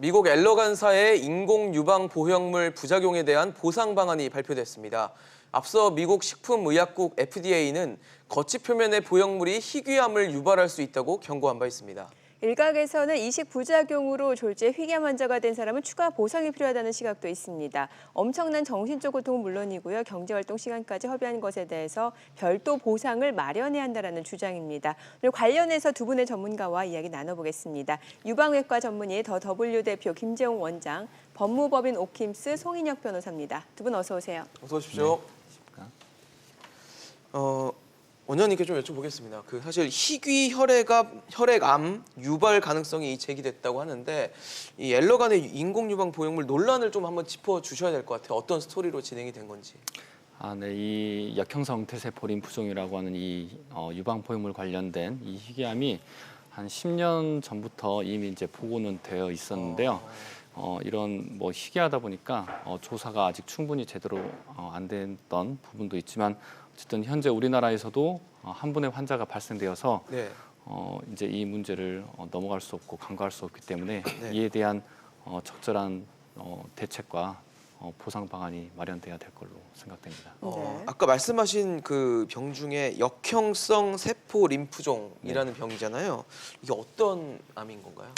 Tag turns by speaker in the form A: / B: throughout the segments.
A: 미국 엘러간사의 인공 유방 보형물 부작용에 대한 보상 방안이 발표됐습니다. 앞서 미국 식품의약국 FDA는 겉이 표면의 보형물이 희귀암을 유발할 수 있다고 경고한 바 있습니다.
B: 일각에서는 이식 부작용으로 졸지에 희귀암 환자가 된 사람은 추가 보상이 필요하다는 시각도 있습니다. 엄청난 정신적 고통은 물론이고요. 경제활동 시간까지 허비한 것에 대해서 별도 보상을 마련해야 한다는 주장입니다. 오늘 관련해서 두 분의 전문가와 이야기 나눠보겠습니다. 유방외과 전문의 더 W 대표 김재홍 원장, 법무법인 오킴스 송인혁 변호사입니다. 두 분 어서 오세요.
A: 어서 오십시오. 원장님께 좀 여쭤보겠습니다. 사실 희귀 혈액암 유발 가능성이 제기됐다고 하는데 이 엘러간의 인공 유방 보형물 논란을 좀 한번 짚어 주셔야 될 것 같아요. 어떤 스토리로 진행이 된 건지.
C: 네, 이 역형성 태세포 림프종이라고 하는 이 유방 보형물 관련된 이 희귀암이 한 10년 전부터 이미 이제 보고는 되어 있었는데요. 이런 희귀하다 보니까 조사가 아직 충분히 제대로 안 됐던 부분도 있지만 어쨌든 현재 우리나라에서도 한 분의 환자가 발생되어서
A: 네.
C: 이제 이 문제를 넘어갈 수 없고 간과할 수 없기 때문에
A: 네.
C: 이에 대한 적절한 대책과 보상 방안이 마련돼야 될 걸로 생각됩니다.
B: 네.
A: 아까 말씀하신 그 병 중에 역형성 세포 림프종이라는 병이잖아요. 이게 어떤 암인 건가요?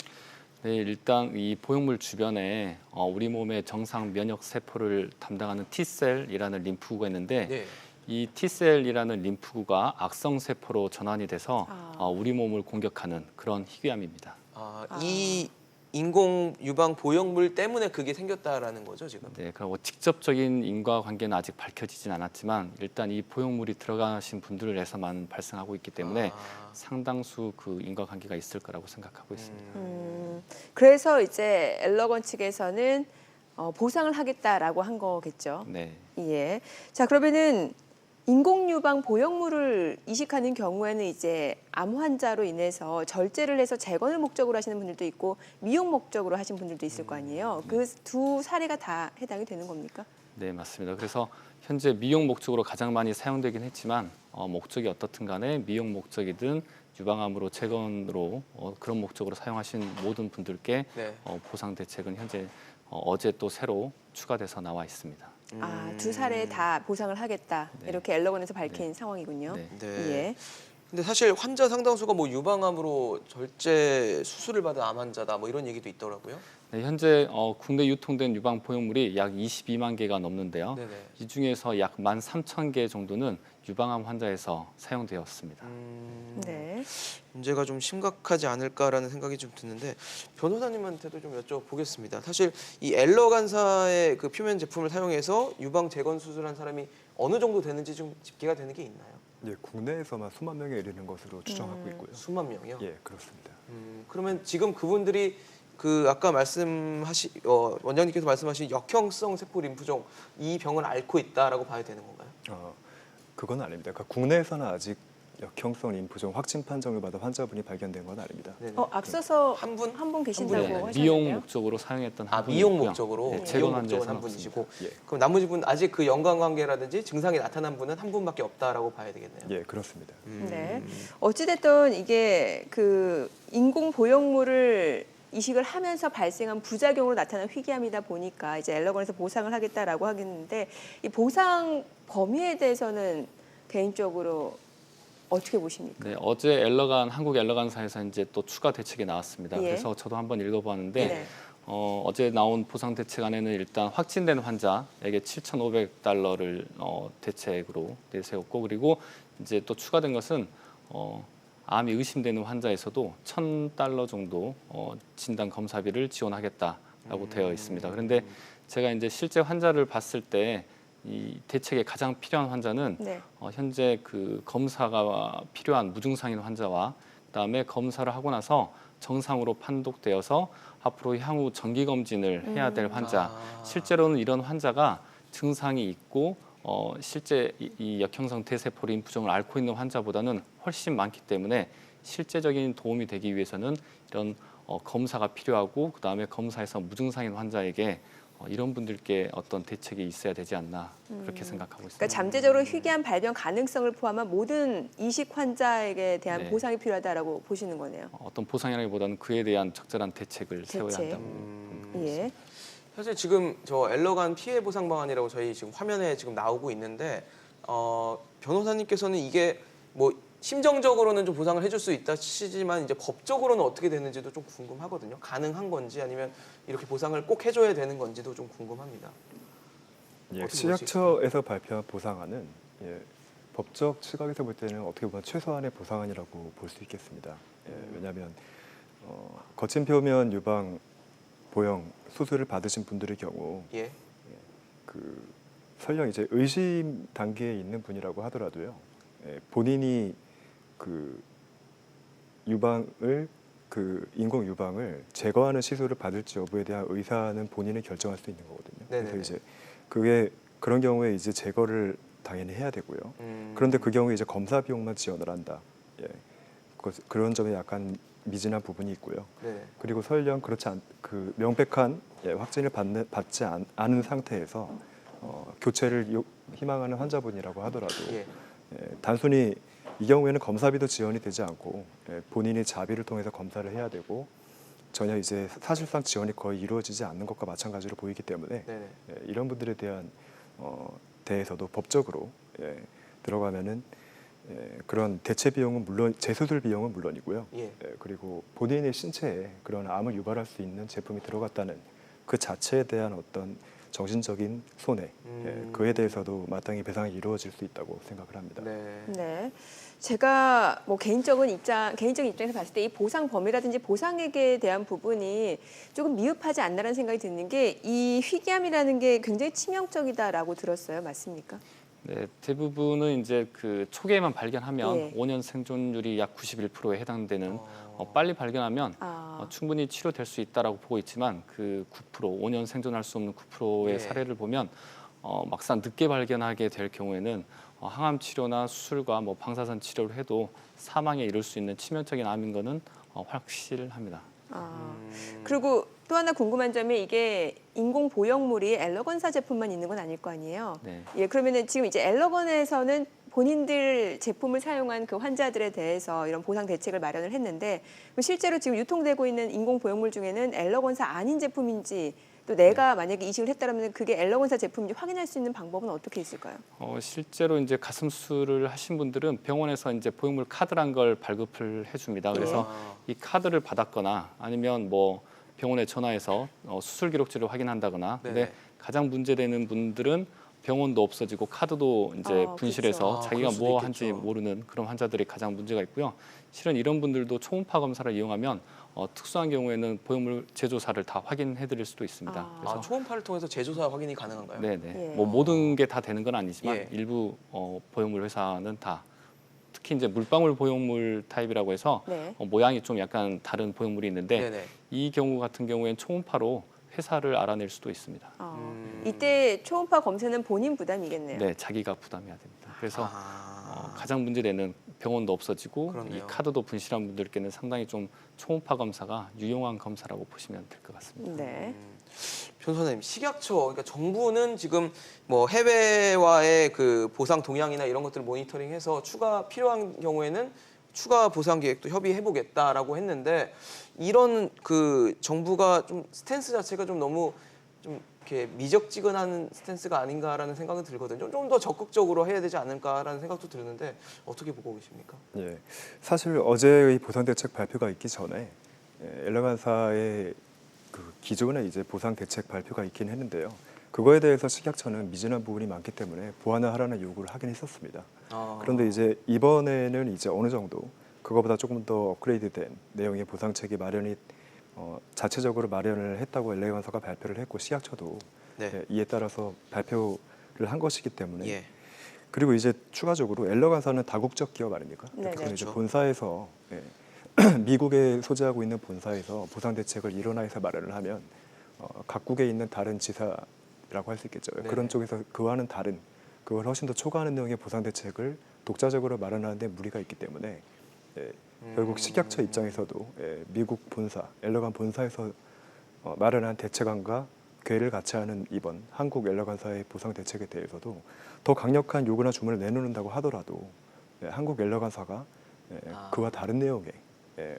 C: 네, 일단 이 보형물 주변에 우리 몸의 정상 면역 세포를 담당하는 T셀이라는 림프구가 있는데
A: 네.
C: 이 T셀이라는 림프구가 악성 세포로 전환이 돼서 우리 몸을 공격하는 그런 희귀암입니다.
A: 이 인공 유방 보형물 때문에 그게 생겼다라는 거죠, 지금?
C: 네, 그리고 직접적인 인과관계는 아직 밝혀지진 않았지만 일단 이 보형물이 들어가신 분들에서만 발생하고 있기 때문에 상당수 그 인과관계가 있을 거라고 생각하고 있습니다.
B: 그래서 이제 엘러건 측에서는 보상을 하겠다라고 한 거겠죠.
C: 네.
B: 예. 자, 그러면은 인공 유방 보형물을 이식하는 경우에는 이제 암 환자로 인해서 절제를 해서 재건을 목적으로 하시는 분들도 있고 미용 목적으로 하신 분들도 있을 거 아니에요. 그 두 사례가 다 해당이 되는 겁니까?
C: 네, 맞습니다. 그래서 현재 미용 목적으로 가장 많이 사용되긴 했지만 목적이 어떻든 간에 미용 목적이든 유방암으로 재건으로 그런 목적으로 사용하신 모든 분들께
A: 네.
C: 보상 대책은 현재 어제 또 새로 추가돼서 나와 있습니다.
B: 두 사례 다 보상을 하겠다.
C: 네.
B: 이렇게 엘러건에서 밝힌 상황이군요.
C: 네.
A: 네.
B: 예.
A: 근데 사실 환자 상당수가 유방암으로 절제 수술을 받은 암 환자다 이런 얘기도 있더라고요.
C: 네, 현재 국내 유통된 유방 보형물이 약 22만 개가 넘는데요.
A: 네네.
C: 이 중에서 약 13,000개 정도는 유방암 환자에서 사용되었습니다.
B: 네.
A: 문제가 좀 심각하지 않을까라는 생각이 좀 드는데 변호사님한테도 좀 여쭤보겠습니다. 사실 이 엘러간사의 그 표면 제품을 사용해서 유방 재건 수술한 사람이 어느 정도 되는지 좀 집계가 되는 게 있나요?
D: 예, 국내에서만 수만 명에 이르는 것으로 추정하고 있고요.
A: 수만 명이요?
D: 예, 그렇습니다.
A: 그러면 지금 그분들이 아까 원장님께서 말씀하신 역형성 세포 림프종 이 병을 앓고 있다라고 봐야 되는 건가요?
D: 그건 아닙니다. 그러니까 국내에서는 아직 역형성 림프종 확진 판정을 받은 환자분이 발견된 건 아닙니다.
A: 네네.
B: 앞서서
A: 한 분?
B: 한 분 계신다고
A: 한 분이요?
B: 하셨는데요.
C: 미용 목적으로 사용했던 한 분이
A: 미용
C: 있고요.
A: 목적으로
C: 네,
A: 미용
C: 재건
A: 목적은
C: 환자에서
A: 한 분이시고
D: 예.
A: 그럼 나머지 분 아직 그 연관관계라든지 증상이 나타난 분은 한 분밖에 없다라고 봐야 되겠네요.
D: 예, 그렇습니다.
B: 네. 어찌됐든 이게 그 인공 보형물을 이식을 하면서 발생한 부작용으로 나타난 희귀암이다 보니까 이제 엘러건에서 보상을 하겠다라고 하겠는데 이 보상 범위에 대해서는 개인적으로 어떻게 보십니까?
C: 네, 어제 한국 엘러간사에서 이제 또 추가 대책이 나왔습니다.
B: 예.
C: 그래서 저도 한번 읽어봤는데
B: 네.
C: 어제 나온 보상 대책안에는 일단 확진된 환자에게 $7,500를 대책으로 내세웠고 그리고 이제 또 추가된 것은 암이 의심되는 환자에서도 $1,000 정도 진단 검사비를 지원하겠다라고 되어 있습니다. 그런데 제가 이제 실제 환자를 봤을 때 이 대책에 가장 필요한 환자는
B: 네.
C: 현재 그 검사가 필요한 무증상인 환자와 그다음에 검사를 하고 나서 정상으로 판독되어서 앞으로 향후 정기 검진을 해야 될 환자. 실제로는 이런 환자가 증상이 있고 실제 이 역형성 대세포 림프종을 앓고 있는 환자보다는 훨씬 많기 때문에 실제적인 도움이 되기 위해서는 이런 검사가 필요하고 그다음에 검사에서 무증상인 환자에게 이런 분들께 어떤 대책이 있어야 되지 않나 그렇게 생각하고 있습니다.
B: 그러니까 잠재적으로 희귀암 발병 가능성을 포함한 모든 이식 환자에게 대한
C: 네.
B: 보상이 필요하다라고 보시는 거네요.
C: 어떤 보상이라기보다는 그에 대한 적절한 대책을 세워야
B: 대책.
C: 한다고 봅니다.
B: 예.
A: 사실 지금 저 엘러간 피해 보상 방안이라고 저희 지금 화면에 지금 나오고 있는데 변호사님께서는 이게 뭐 심정적으로는 좀 보상을 해줄 수 있다 치지만 이제 법적으로는 어떻게 되는지도 좀 궁금하거든요. 가능한 건지 아니면 이렇게 보상을 꼭 해줘야 되는 건지도 좀 궁금합니다.
D: 예,
A: 어떻게
D: 식약처에서 발표한 보상안은 법적 시각에서 볼 때는 어떻게 보면 최소한의 보상안이라고 볼 수 있겠습니다. 왜냐하면 거친 표면 유방 보형 수술을 받으신 분들의 경우
A: 예.
D: 그 설령 이제 의심 단계에 있는 분이라고 하더라도요, 본인이 그 유방을 인공 유방을 제거하는 시술을 받을지 여부에 대한 의사는 본인이 결정할 수 있는 거거든요.
A: 네네네.
D: 그래서 이제 그런 경우에 이제 제거를 당연히 해야 되고요. 그런데 그 경우에 이제 검사 비용만 지원을 한다. 그런 점에 약간 미진한 부분이 있고요.
A: 네.
D: 그리고 설령 그렇지 그 명백한 확진을 받지 않은 상태에서 교체를 희망하는 환자분이라고 하더라도
A: 예.
D: 단순히 이 경우에는 검사비도 지원이 되지 않고 본인이 자비를 통해서 검사를 해야 되고 전혀 이제 사실상 지원이 거의 이루어지지 않는 것과 마찬가지로 보이기 때문에
A: 네네.
D: 이런 분들에 대한 대해서도 법적으로 들어가면은 그런 대체 비용은 물론 재수술 비용은 물론이고요.
A: 예.
D: 그리고 본인의 신체에 그런 암을 유발할 수 있는 제품이 들어갔다는 그 자체에 대한 어떤 정신적인 손해 그에 대해서도 마땅히 배상이 이루어질 수 있다고 생각을 합니다.
A: 네.
B: 네. 제가 뭐 개인적인 입장에서 봤을 때 이 보상 범위라든지 보상액에 대한 부분이 조금 미흡하지 않나라는 생각이 드는 게 이 희귀암이라는 게 굉장히 치명적이다라고 들었어요. 맞습니까?
C: 네, 대부분은 이제 그 초기에만 발견하면
B: 예.
C: 5년 생존율이 약 91%에 해당되는 빨리 발견하면 충분히 치료될 수 있다라고 보고 있지만 그 9%, 5년 생존할 수 없는 9%의
A: 예.
C: 사례를 보면 막상 늦게 발견하게 될 경우에는 항암 치료나 수술과 뭐 방사선 치료를 해도 사망에 이를 수 있는 치명적인 암인 거는 확실합니다.
B: 그리고 또 하나 궁금한 점이 이게 인공 보형물이 엘러건사 제품만 있는 건 아닐 거 아니에요.
C: 네.
B: 예, 그러면은 지금 이제 엘러건에서는 본인들 제품을 사용한 그 환자들에 대해서 이런 보상 대책을 마련을 했는데 실제로 지금 유통되고 있는 인공 보형물 중에는 엘러건사 아닌 제품인지 또 내가 만약에 이식을 했다면 그게 엘러건사 제품인지 확인할 수 있는 방법은 어떻게 있을까요?
C: 실제로 이제 가슴 수술을 하신 분들은 병원에서 이제 보형물 카드란 걸 발급을 해줍니다. 그래서 이 카드를 받았거나 아니면 뭐 병원에 전화해서 수술 기록지를 확인한다거나. 근데 가장 문제되는 분들은 병원도 없어지고 카드도 이제 분실해서
B: 그렇죠.
C: 자기가
A: 그럴 수도
C: 뭐
A: 있겠죠.
C: 한지 모르는 그런 환자들이 가장 문제가 있고요. 실은 이런 분들도 초음파 검사를 이용하면 특수한 경우에는 보형물 제조사를 다 확인해드릴 수도 있습니다. 그래서
A: 초음파를 통해서 제조사 확인이 가능한가요?
C: 네네.
B: 예.
C: 뭐 모든 게 다 되는 건 아니지만
A: 예.
C: 일부 보형물 회사는 다 특히 이제 물방울 보형물 타입이라고 해서
B: 네.
C: 모양이 좀 약간 다른 보형물이 있는데
A: 네네.
C: 이 경우 같은 경우에는 초음파로 회사를 알아낼 수도 있습니다.
B: 이때 초음파 검사는 본인 부담이겠네요.
C: 네, 자기가 부담해야 됩니다. 그래서
A: 아.
C: 가장 문제되는 병원도 없어지고
A: 그렇네요.
C: 이 카드도 분실한 분들께는 상당히 좀 초음파 검사가 유용한 검사라고 보시면 될 것 같습니다.
B: 네.
A: 변호사님, 식약처, 그러니까 정부는 지금 뭐 해외와의 그 보상 동향이나 이런 것들을 모니터링해서 추가 필요한 경우에는 추가 보상 계획도 협의해 보겠다라고 했는데 이런 그 정부가 좀 스탠스 자체가 좀 너무 좀 이렇게 미적지근한 스탠스가 아닌가라는 생각은 들거든요. 좀 더 적극적으로 해야 되지 않을까라는 생각도 드는데 어떻게 보고 계십니까?
D: 예, 사실 어제의 보상 대책 발표가 있기 전에 엘러간사의 그 기존의 이제 보상 대책 발표가 있긴 했는데요. 그거에 대해서 식약처는 미진한 부분이 많기 때문에 보완을 하라는 요구를 하긴 했었습니다. 그런데 이제 이번에는 이제 어느 정도 그거보다 조금 더 업그레이드된 내용의 보상책이 마련이 자체적으로 마련을 했다고 엘러간사가 발표를 했고 식약처도
A: 네.
D: 이에 따라서 발표를 한 것이기 때문에
A: 예.
D: 그리고 이제 추가적으로 엘러간사는 다국적 기업 아닙니까?
B: 네,
D: 그래서 이제
A: 그렇죠.
D: 본사에서 미국에 소재하고 있는 본사에서 보상 대책을 일원화해서 마련을 하면 각국에 있는 다른 지사라고 할 수 있겠죠.
A: 네네.
D: 그런 쪽에서 그와는 다른 그걸 훨씬 더 초과하는 내용의 보상 대책을 독자적으로 마련하는데 무리가 있기 때문에 결국 식약처 입장에서도 미국 본사, 엘러간 본사에서 마련한 대책안과 궤를 같이 하는 이번 한국 엘러간사의 보상 대책에 대해서도 더 강력한 요구나 주문을 내놓는다고 하더라도 한국 엘러간사가 그와 다른 내용의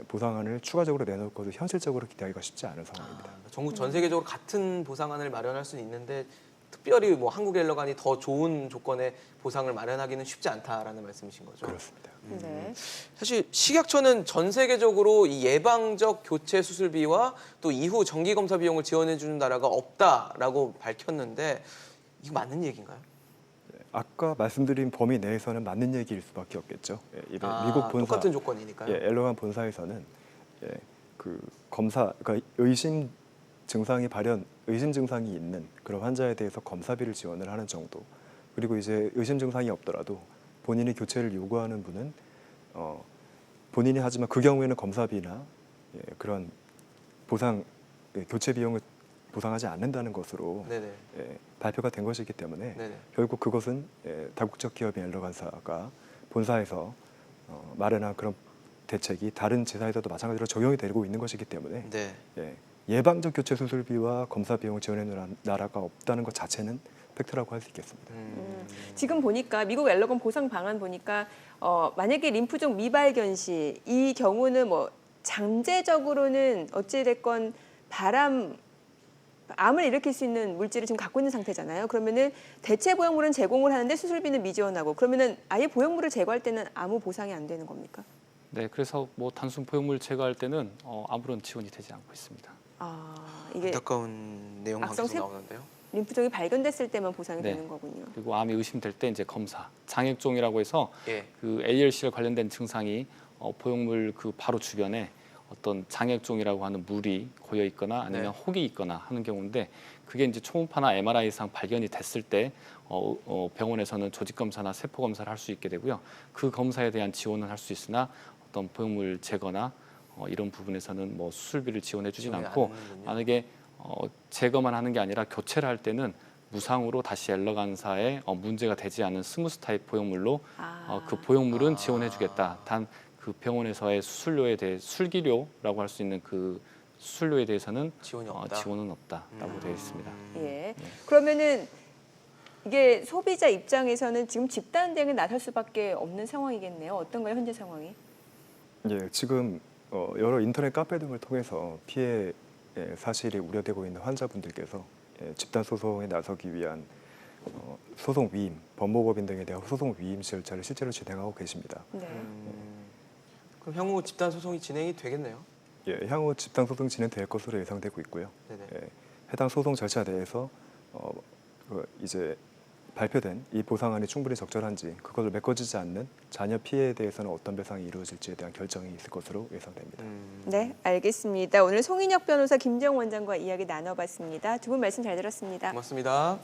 D: 보상안을 추가적으로 내놓을 것도 현실적으로 기대하기가 쉽지 않은 상황입니다.
A: 전국 전 세계적으로 같은 보상안을 마련할 수는 있는데 특별히 뭐 한국엘러간이 더 좋은 조건의 보상을 마련하기는 쉽지 않다라는 말씀이신 거죠.
D: 그렇습니다.
B: 네.
A: 사실 식약처는 전 세계적으로 이 예방적 교체 수술비와 또 이후 정기 검사 비용을 지원해 주는 나라가 없다라고 밝혔는데 이거 맞는 얘기인가요?
D: 아까 말씀드린 범위 내에서는 맞는 얘기일 수밖에 없겠죠. 미국 본사
A: 똑같은 조건이니까요.
D: 엘러간 본사에서는 그 검사, 그러니까 의심 증상이 있는 그런 환자에 대해서 검사비를 지원을 하는 정도. 그리고 이제 의심 증상이 없더라도 본인이 교체를 요구하는 분은 본인이 하지만 그 경우에는 검사비나 그런 보상 교체 비용을 보상하지 않는다는 것으로
A: 네네.
D: 발표가 된 것이기 때문에
A: 네네.
D: 결국 그것은 다국적 기업인 엘러간사가 본사에서 마련한 그런 대책이 다른 제사에서도 마찬가지로 적용이 되고 있는 것이기 때문에
A: 네.
D: 예방적 교체 수술비와 검사 비용을 지원하는 나라가 없다는 것 자체는 팩트라고 할 수 있겠습니다.
B: 지금 보니까 미국 엘러건 보상 방안 보니까 만약에 림프종 미발견 시 이 경우는 뭐 잠재적으로는 어찌됐건 암을 일으킬 수 있는 물질을 지금 갖고 있는 상태잖아요. 그러면은 대체 보형물은 제공을 하는데 수술비는 미지원하고 그러면은 아예 보형물을 제거할 때는 아무 보상이 안 되는 겁니까?
C: 네, 그래서 뭐 단순 보형물 제거할 때는 아무런 지원이 되지 않고 있습니다.
B: 이게
A: 안타까운 내용만
B: 악성
A: 계속 나오는데요.
B: 림프종이 발견됐을 때만 보상이
C: 네.
B: 되는 거군요.
C: 그리고 암이 의심될 때 이제 검사, 장액종이라고 해서
A: 예.
C: 그 ALC에 관련된 증상이 보형물 그 바로 주변에 어떤 장액종이라고 하는 물이 고여 있거나 아니면
A: 네.
C: 혹이 있거나 하는 경우인데 그게 이제 초음파나 MRI상 발견이 됐을 때 병원에서는 조직 검사나 세포 검사를 할 수 있게 되고요. 그 검사에 대한 지원은 할 수 있으나 어떤 보형물 제거나 이런 부분에서는 뭐 수술비를 지원해 주진
A: 지원이
C: 않고
A: 안 하는군요.
C: 만약에 제거만 하는 게 아니라 교체를 할 때는 무상으로 다시 엘러간사에 문제가 되지 않은 스무스 타입 보형물로 그 보형물은 지원해 주겠다. 단 그 병원에서의 수술료에 대해 술기료라고 할 수 있는 그 수술료에 대해서는
A: 지원이 없다.
C: 지원은 없다라고 되어 있습니다.
B: 예. 그러면은 이게 소비자 입장에서는 지금 집단 대응에 나설 수밖에 없는 상황이겠네요. 어떤가요, 현재 상황이?
D: 지금 여러 인터넷 카페 등을 통해서 피해 사실이 우려되고 있는 환자분들께서 집단 소송에 나서기 위한 소송 위임, 법무법인 등에 대한 소송 위임 절차를 실제로 진행하고 계십니다.
B: 네.
A: 그럼 향후 집단 소송이 진행이 되겠네요.
D: 향후 집단 소송 진행될 것으로 예상되고 있고요.
A: 네네.
D: 해당 소송 절차에 대해서 이제 발표된 이 보상안이 충분히 적절한지 그것을 메꿔지지 않는 자녀 피해에 대해서는 어떤 배상이 이루어질지에 대한 결정이 있을 것으로 예상됩니다.
B: 네, 알겠습니다. 오늘 송인혁 변호사, 김정 원장과 이야기 나눠봤습니다. 두 분 말씀 잘 들었습니다.
A: 고맙습니다.